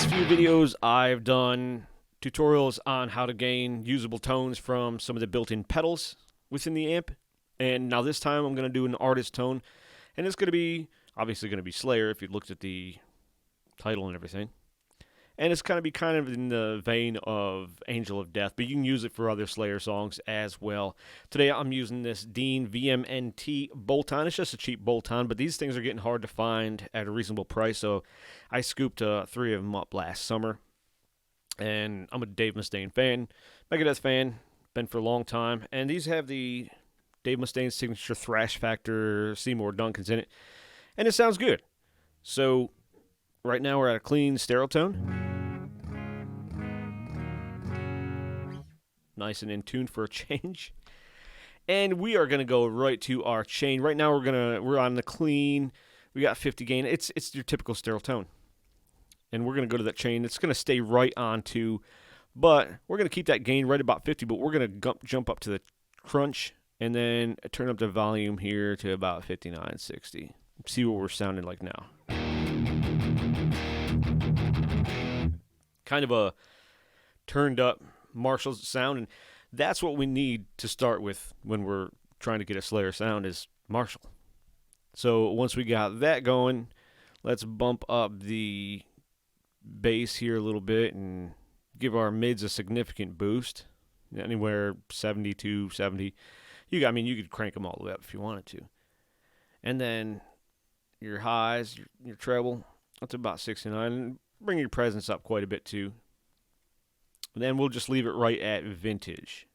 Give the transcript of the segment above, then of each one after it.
last few videos, I've done tutorials on how to gain usable tones from some of the built-in pedals within the amp. And now this time I'm going to do an artist tone. And it's going to be, obviously going to be Slayer if you looked at the title and everything. And it's going to be kind of in the vein of Angel of Death, but you can use it for other Slayer songs as well. Today I'm using this Dean VMNT bolt-on. It's just a cheap bolt-on, but these things are getting hard to find at a reasonable price, so I scooped 3 of them up last summer. And I'm a Dave Mustaine fan, Megadeth fan, been for a long time. And these have the Dave Mustaine signature thrash factor Seymour Duncans in it, and it sounds good. So right now we're at a clean sterile tone. Nice and in tune for a change. And we are going to go right to our chain. Right now we're on the clean. We got 50 gain. It's your typical sterile tone. And we're going to go to that chain. It's going to stay right on 2, but we're going to keep that gain right about 50, but we're going to jump up to the crunch and then turn up the volume here to about 59, 60. See what we're sounding like now. Kind of a turned up Marshall sound, and that's what we need to start with when we're trying to get a Slayer sound is Marshall. So once we got that going, let's bump up the bass here a little bit and give our mids a significant boost, anywhere 70 to 70. You could crank them all the way up if you wanted to. And then your highs, your treble, that's about 69, and bring your presence up quite a bit too. And then we'll just leave it right at vintage.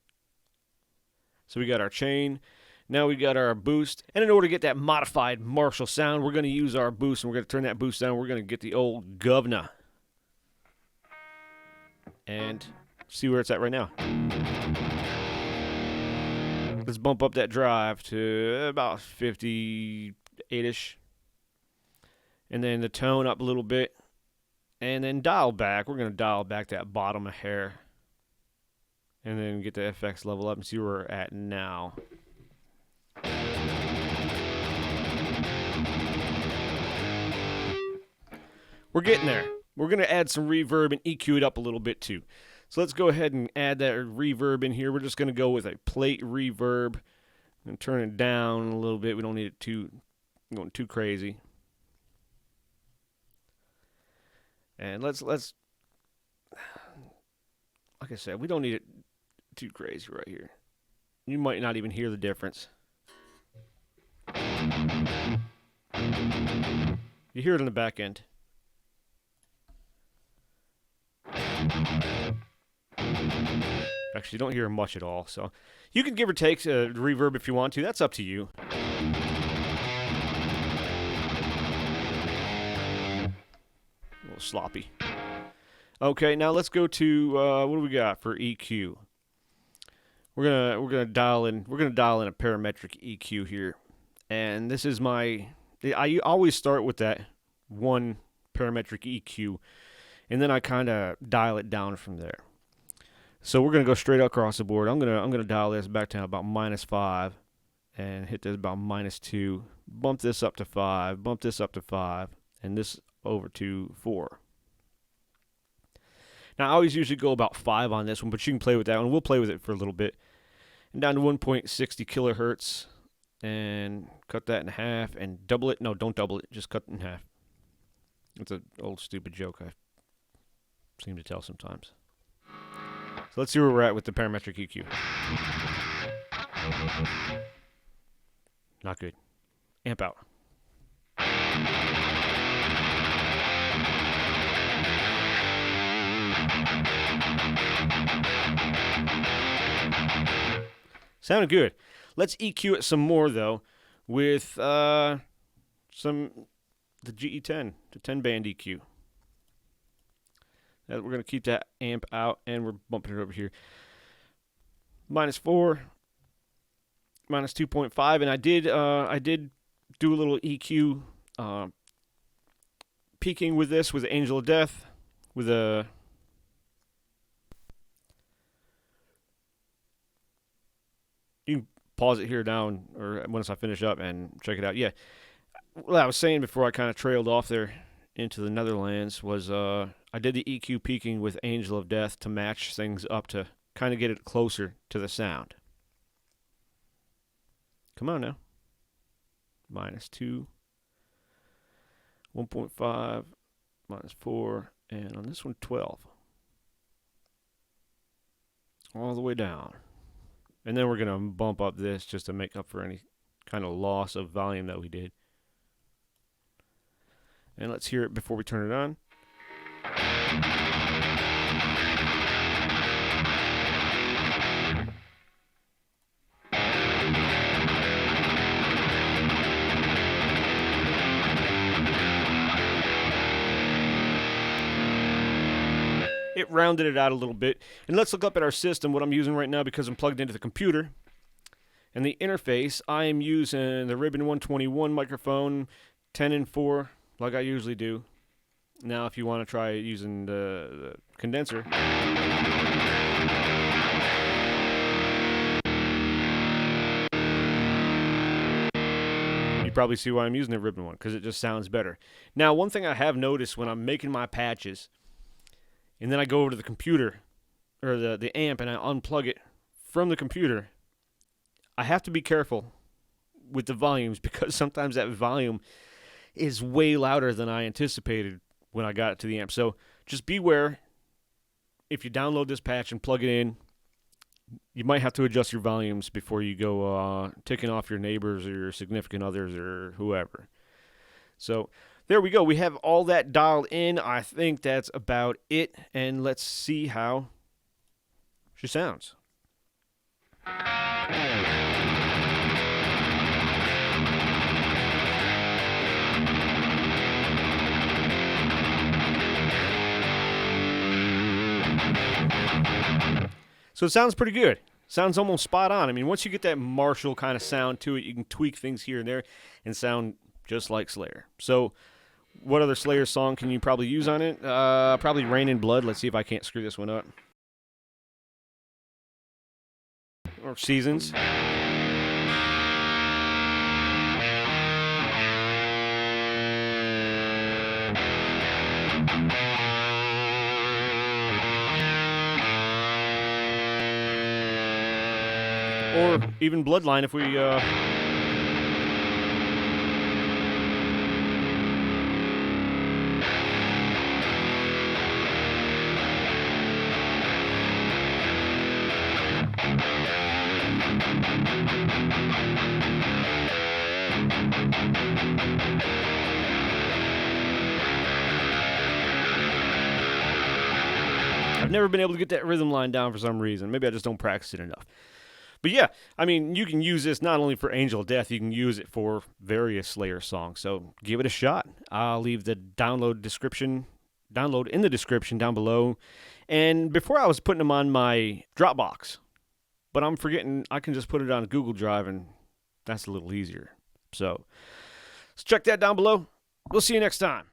So we got our chain. Now we got our boost. And in order to get that modified Marshall sound, we're going to use our boost, and we're going to turn that boost down. We're going to get the old governor. And see where it's at right now. Let's bump up that drive to about 58-ish. And then the tone up a little bit. And then dial back. We're going to dial back that bottom a hair. And then get the FX level up and see where we're at now. We're getting there. We're going to add some reverb and EQ it up a little bit too. So let's go ahead and add that reverb in here. We're just going to go with a plate reverb and turn it down a little bit. We don't need it going too crazy. And let's like I said, we don't need it too crazy right here. You might not even hear the difference. You hear it on the back end. Actually, you don't hear much at all. So you can give or take reverb if you want to. That's up to you. A little sloppy. Okay, now let's go to what do we got for EQ? We're gonna dial in a parametric EQ here, and this is I always start with that one parametric EQ, and then I kind of dial it down from there. So we're gonna go straight across the board. I'm gonna dial this back to about -5, and hit this about -2. Bump this up to 5. Bump this up to 5, and this over to 4. Now I always usually go about 5 on this one, but you can play with that one. We'll play with it for a little bit. And down to 1.60 kilohertz, and cut that in half and double it. No, don't double it. Just cut it in half. It's an old stupid joke I seem to tell sometimes. So let's see where we're at with the parametric EQ. Not good. Amp out. Sounded good. Let's EQ it some more though with the GE10, the 10-band EQ. We're going to keep that amp out, and we're bumping it over here. -4, -2.5, and I did do a little EQ peaking with this with Angel of Death with a you can pause it here down or once I finish up and check it out. Yeah, well, I was saying before I kind of trailed off there into the Netherlands was I did the EQ peaking with Angel of Death to match things up to kind of get it closer to the sound. Come on now. -2, 1.5, -4, and on this one 12. All the way down. And then we're going to bump up this just to make up for any kind of loss of volume that we did. And let's hear it before we turn it on. It rounded it out a little bit. And let's look up at our system, what I'm using right now, because I'm plugged into the computer. And the interface, I am using the Ribbon 121 microphone, 10 and 4, like I usually do. Now, if you want to try using the condenser, you probably see why I'm using the Ribbon one, because it just sounds better. Now, one thing I have noticed when I'm making my patches, and then I go over to the computer, or the amp, and I unplug it from the computer, I have to be careful with the volumes, because sometimes that volume is way louder than I anticipated when I got it to the amp. So just beware, if you download this patch and plug it in, you might have to adjust your volumes before you go ticking off your neighbors or your significant others or whoever. So there we go. We have all that dialed in. I think that's about it. And let's see how she sounds. So it sounds pretty good. Sounds almost spot on. I mean, once you get that Marshall kind of sound to it, you can tweak things here and there and sound just like Slayer. So what other Slayer song can you probably use on it? Probably Rain in Blood. Let's see if I can't screw this one up. Or Seasons. Or even Bloodline if we... I've never been able to get that rhythm line down for some reason. Maybe I just don't practice it enough. But yeah, I mean, you can use this not only for Angel of Death, you can use it for various Slayer songs. So give it a shot. I'll leave the download in the description down below. And before I was putting them on my Dropbox, but I'm forgetting I can just put it on Google Drive, and that's a little easier. So let's check that down below. We'll see you next time.